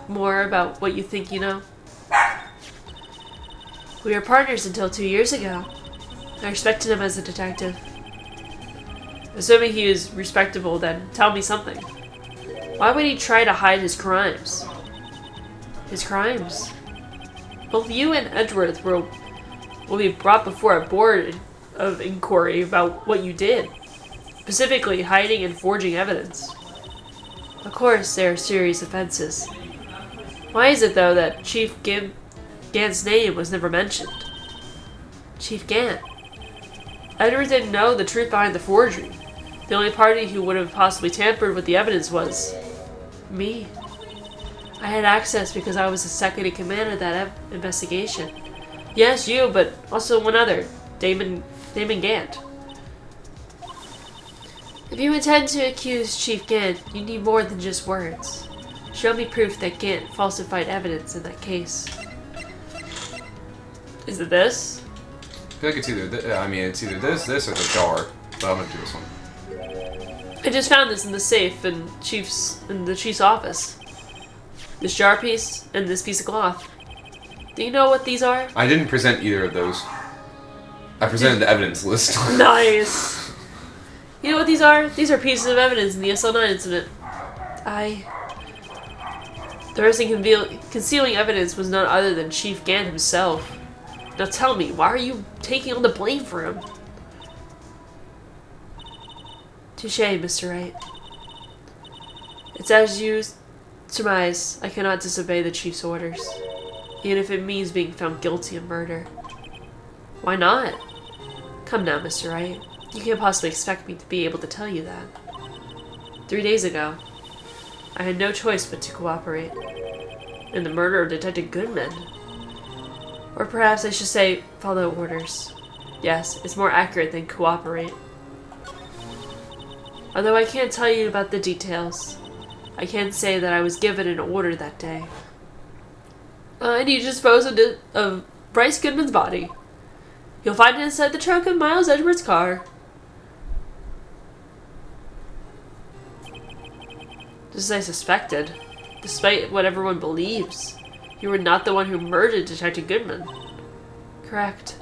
more about what you think you know? We were partners until 2 years ago. I respected him as a detective. Assuming he is respectable, then tell me something. Why would he try to hide his crimes? His crimes? Both you and Edgeworth will be brought before a board of inquiry about what you did. Specifically, hiding and forging evidence. Of course, there are serious offenses. Why is it, though, that Chief Gant's name was never mentioned? Chief Gant. Edward didn't know the truth behind the forgery. The only party who would have possibly tampered with the evidence was me. I had access because I was the second in command of that investigation. Yes, you, but also one other, Damon Gant. If you intend to accuse Chief Gant, you need more than just words. Show me proof that Gant falsified evidence in that case. Is it this? I feel like it's either it's either this, or the jar. But I'm gonna do this one. I just found this in the safe in the chief's office. This jar piece and this piece of cloth. Do you know what these are? I didn't present either of those. I presented the evidence list. Nice. You know what these are? These are pieces of evidence in the SL9 incident. The person concealing evidence was none other than Chief Gant himself. Now tell me, why are you taking on the blame for him? Touché, Mr. Wright. It's as you surmise, I cannot disobey the Chief's orders, even if it means being found guilty of murder. Why not? Come now, Mr. Wright. You can't possibly expect me to be able to tell you that. 3 days ago, I had no choice but to cooperate. In the murder of Detective Goodman. Or perhaps I should say, follow orders. Yes, it's more accurate than cooperate. Although I can't tell you about the details, I can say that I was given an order that day. I need to dispose of Bryce Goodman's body. You'll find it inside the trunk of Miles Edwards' car. Just as I suspected, despite what everyone believes. You were not the one who murdered Detective Goodman. Correct.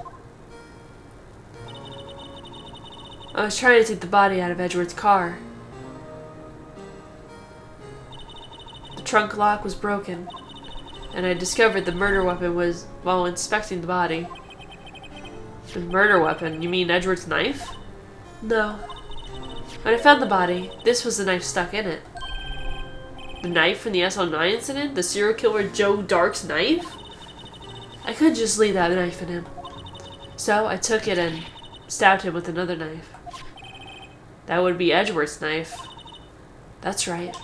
I was trying to take the body out of Edward's car. The trunk lock was broken, and I discovered the murder weapon was while inspecting the body. The murder weapon? You mean Edward's knife? No. When I found the body, this was the knife stuck in it. The knife from the SL9 incident? The serial killer Joe Dark's knife? I couldn't just leave that knife in him. So I took it and stabbed him with another knife. That would be Edward's knife. That's right.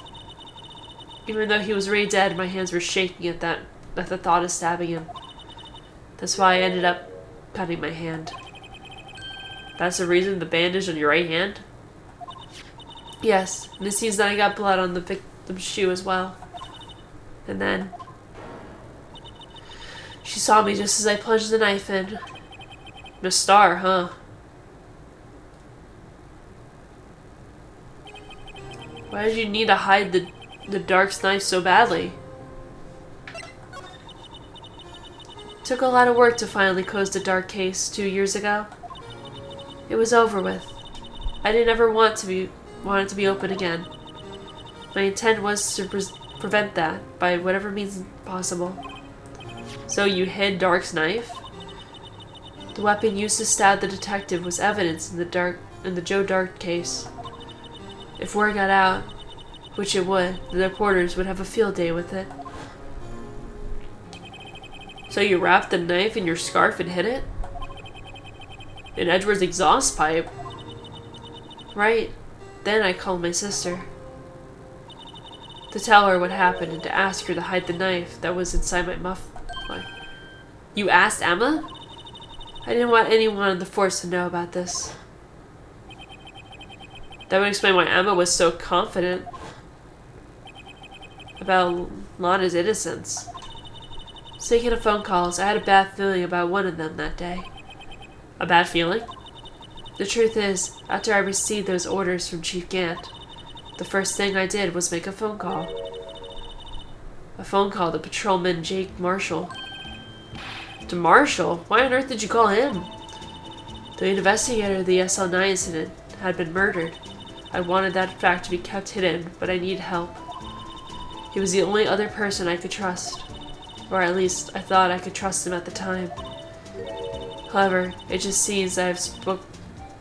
Even though he was already dead, my hands were shaking at the thought of stabbing him. That's why I ended up cutting my hand. That's the reason the bandage on your right hand? Yes, and it seems that I got blood on the victim's shoe as well. And then she saw me just as I plunged the knife in. A star, huh? Why did you need to hide the Dark's knife so badly? It took a lot of work to finally close the Dark case 2 years ago. It was over with. I didn't ever want it to be open again. My intent was to prevent that by whatever means possible. So you hid Dark's knife? The weapon used to stab the detective was evidence in the Joe Dark case. If word got out, which it would, the reporters would have a field day with it. So you wrapped the knife in your scarf and hid it? In Edward's exhaust pipe? Right. Then I called my sister. To tell her what happened and to ask her to hide the knife that was inside my muffler. You asked Emma? I didn't want anyone on the force to know about this. That would explain why Emma was so confident about Lana's innocence. Speaking of phone calls, I had a bad feeling about one of them that day. A bad feeling? The truth is, after I received those orders from Chief Gant, the first thing I did was make a phone call. A phone call to Patrolman Jake Marshall. To Marshall? Why on earth did you call him? The investigator of the SL9 incident had been murdered. I wanted that fact to be kept hidden, but I needed help. He was the only other person I could trust. Or at least, I thought I could trust him at the time. However, it just seems that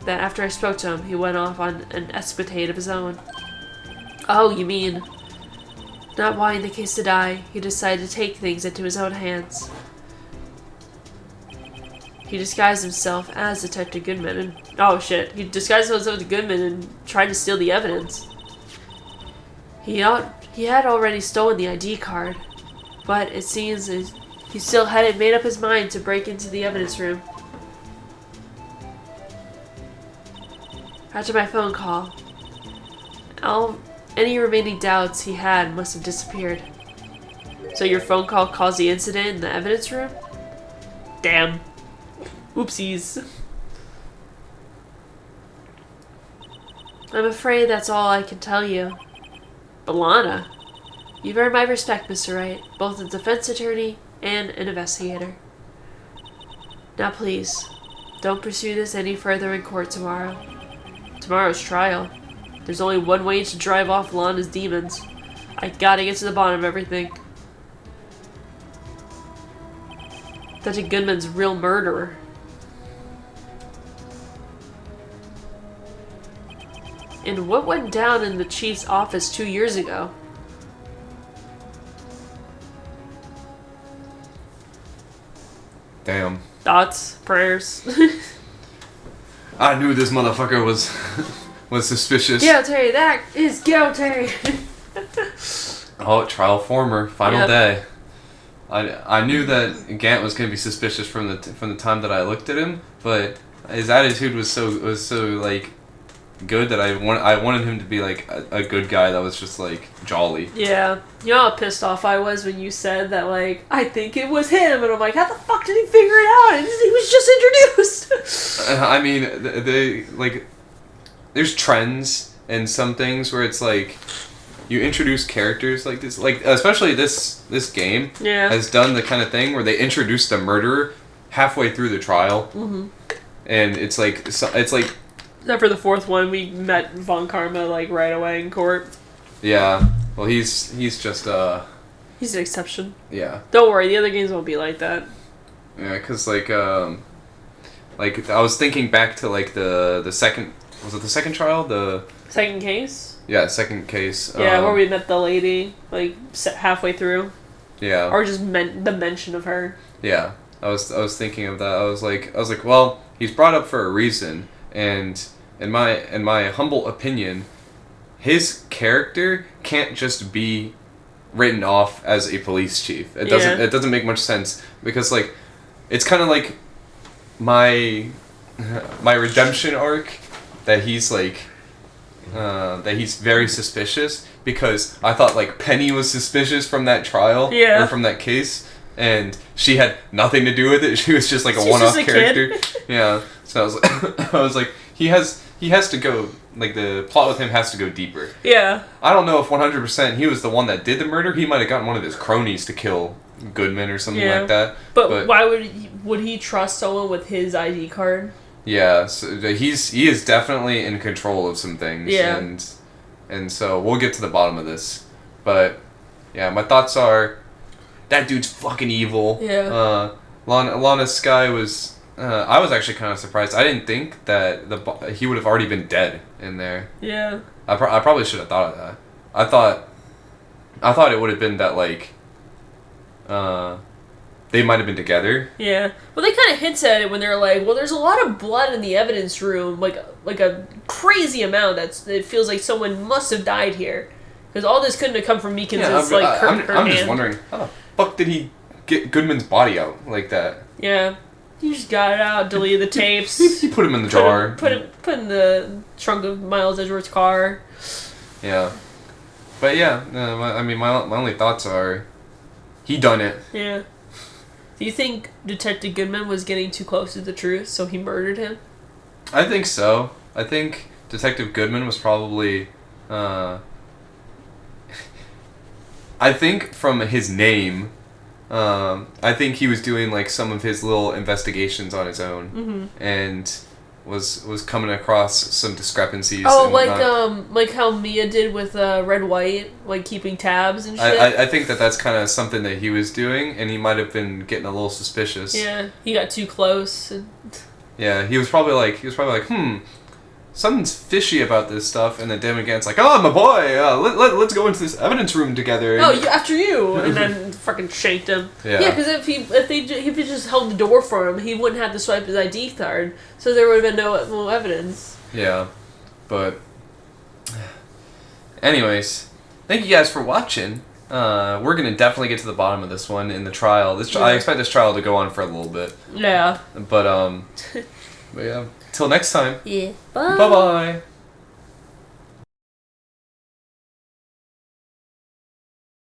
after I spoke to him, he went off on an escapade of his own. Oh, you mean... Not wanting the case to die, he decided to take things into his own hands. He disguised himself as Detective Goodman and... Oh shit, he disguised himself as Goodman and tried to steal the evidence. He had already stolen the ID card, but it seems he still hadn't made up his mind to break into the evidence room. After my phone call, any remaining doubts he had must have disappeared. So your phone call caused the incident in the evidence room? Damn. Oopsies. I'm afraid that's all I can tell you. But Lana, you've earned my respect, Mr. Wright, both as a defense attorney and an investigator. Now please, don't pursue this any further in court tomorrow. Tomorrow's trial. There's only one way to drive off Lana's demons. I gotta get to the bottom of everything. Detective Goodman's real murderer. And what went down in the chief's office 2 years ago? Damn. Thoughts? Prayers? I knew this motherfucker was suspicious. Guilty! That is guilty! Oh, trial former, final Yep. day. I knew that Gant was gonna be suspicious from the time that I looked at him, but his attitude was so like good that I wanted him to be like a good guy that was just like jolly. Yeah. You know how pissed off I was when you said that, like, I think it was him, and I'm like, how the fuck did he figure it out? And he was just introduced. I mean, they like, there's trends in some things where it's like, you introduce characters like this, like especially this game Yeah. has done the kind of thing where they introduce the murderer halfway through the trial, and it's like Except for the fourth one, we met Von Karma, like, right away in court. yeah. Well, he's just He's an exception. yeah. Don't worry, the other games won't be like that. Yeah, because like I was thinking back to like the second, was it the second trial, the Second case? second case, Yeah, where we met the lady, like, halfway through. yeah, Or just the mention of her. yeah. I was thinking of that. I was like, well, he's brought up for a reason, and in my humble opinion, his character can't just be written off as a police chief. It doesn't make much sense, because like, it's kind of like my redemption arc, that he's like that he's very suspicious, because I thought like Penny was suspicious from that trial, Yeah. or from that case, and she had nothing to do with it. She was just like a She's one-off just a character. kid. Yeah. So I was like he has to go, like, the plot with him has to go deeper. Yeah. I don't know if 100% he was the one that did the murder. He might have gotten one of his cronies to kill Goodman or something Yeah. like that. But why would he trust someone with his ID card? Yeah, so he is definitely in control of some things. Yeah. And so we'll get to the bottom of this. But yeah, my thoughts are, that dude's fucking evil. Yeah. Lana Skye was. I was actually kind of surprised. I didn't think that he would have already been dead in there. Yeah. I probably should have thought of that. I thought it would have been that, like, they might have been together. Yeah. Well, they kind of hints at it when they're like, well, there's a lot of blood in the evidence room, like a crazy amount. It feels like someone must have died here, because all this couldn't have come from Meekins. Yeah, It's like her I'm just hand. wondering, how the fuck did he get Goodman's body out like that? Yeah. You just got it out, deleted the tapes. He put him in the jar. Put in the trunk of Miles Edgeworth's car. Yeah. But yeah, my only thoughts are, he done it. Yeah. Do you think Detective Goodman was getting too close to the truth, so he murdered him? I think so. I think Detective Goodman was probably, I think from his name, I think he was doing like some of his little investigations on his own, and was coming across some discrepancies. Oh, and whatnot. like how Mia did with Red White, like keeping tabs and shit. I think that's kind of something that he was doing, and he might have been getting a little suspicious. Yeah, he got too close. And... Yeah, he was probably like, something's fishy about this stuff, and then Damon Gant's like, oh, my boy, let's go into this evidence room together. Oh, after you, and then fucking shanked him. Yeah, because if he just held the door for him, he wouldn't have to swipe his ID card, so there would have been no evidence. Yeah, but anyways, thank you guys for watching. We're gonna definitely get to the bottom of this one in the trial. I expect this trial to go on for a little bit. Yeah. But yeah. Till next time. Yeah. Bye. Bye bye.